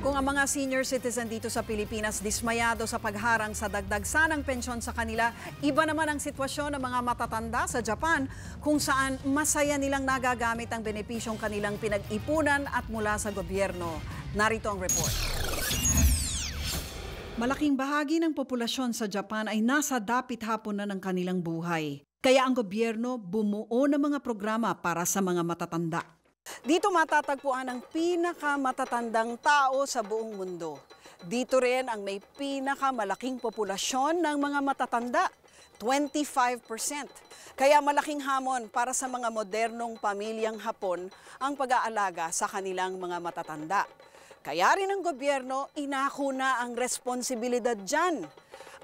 Kung ang mga senior citizen dito sa Pilipinas dismayado sa pagharang sa dagdag sanang pensyon sa kanila, iba naman ang sitwasyon ng mga matatanda sa Japan kung saan masaya nilang nagagamit ang benepisyong kanilang pinag-ipunan at mula sa gobyerno. Narito ang report. Malaking bahagi ng populasyon sa Japan ay nasa dapit hapon na ng kanilang buhay. Kaya ang gobyerno bumuo ng mga programa para sa mga matatanda. Dito matatagpuan ang pinakamatatandang tao sa buong mundo. Dito rin ang may pinakamalaking populasyon ng mga matatanda, 25%. Kaya malaking hamon para sa mga modernong pamilyang Hapon ang pag-aalaga sa kanilang mga matatanda. Kaya rin ang gobyerno inako na ang responsibilidad dyan.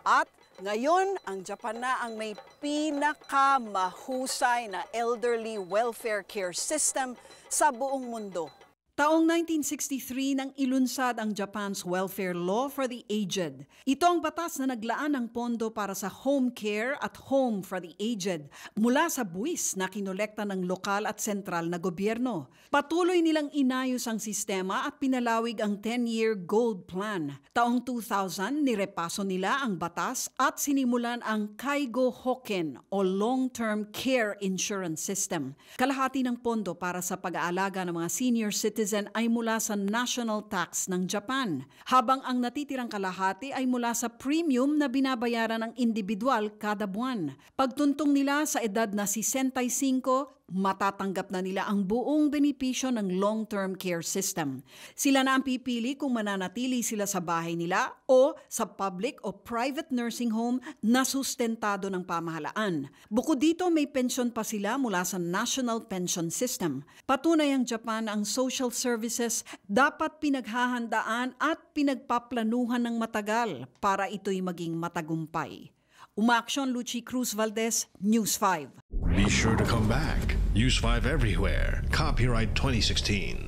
At ngayon, ang Japan na ang may pinakamahusay na elderly welfare care system sa buong mundo. Taong 1963 nang ilunsad ang Japan's Welfare Law for the Aged. Ito ang batas na naglaan ng pondo para sa home care at home for the aged mula sa buwis na kinolekta ng lokal at sentral na gobyerno. Patuloy nilang inayos ang sistema at pinalawig ang 10-year Gold Plan. Taong 2000, nirepaso nila ang batas at sinimulan ang Kaigo Hoken o Long-Term Care Insurance System. Kalahati ng pondo para sa pag-aalaga ng mga senior citizens ay mula sa national tax ng Japan, habang ang natitirang kalahati ay mula sa premium na binabayaran ng individual kada buwan. Pagtuntong nila sa edad na 65, matatanggap na nila ang buong benepisyo ng long-term care system. Sila na ang pipili kung mananatili sila sa bahay nila o sa public o private nursing home na sustentado ng pamahalaan. Bukod dito, may pensyon pa sila mula sa National Pension System. Patunay ang Japan ang social services dapat pinaghahandaan at pinagpaplanuhan ng matagal para ito'y maging matagumpay. Umaaksyon, Lucy Cruz Valdez, News 5. Be sure to come back. Use 5 everywhere. Copyright 2016.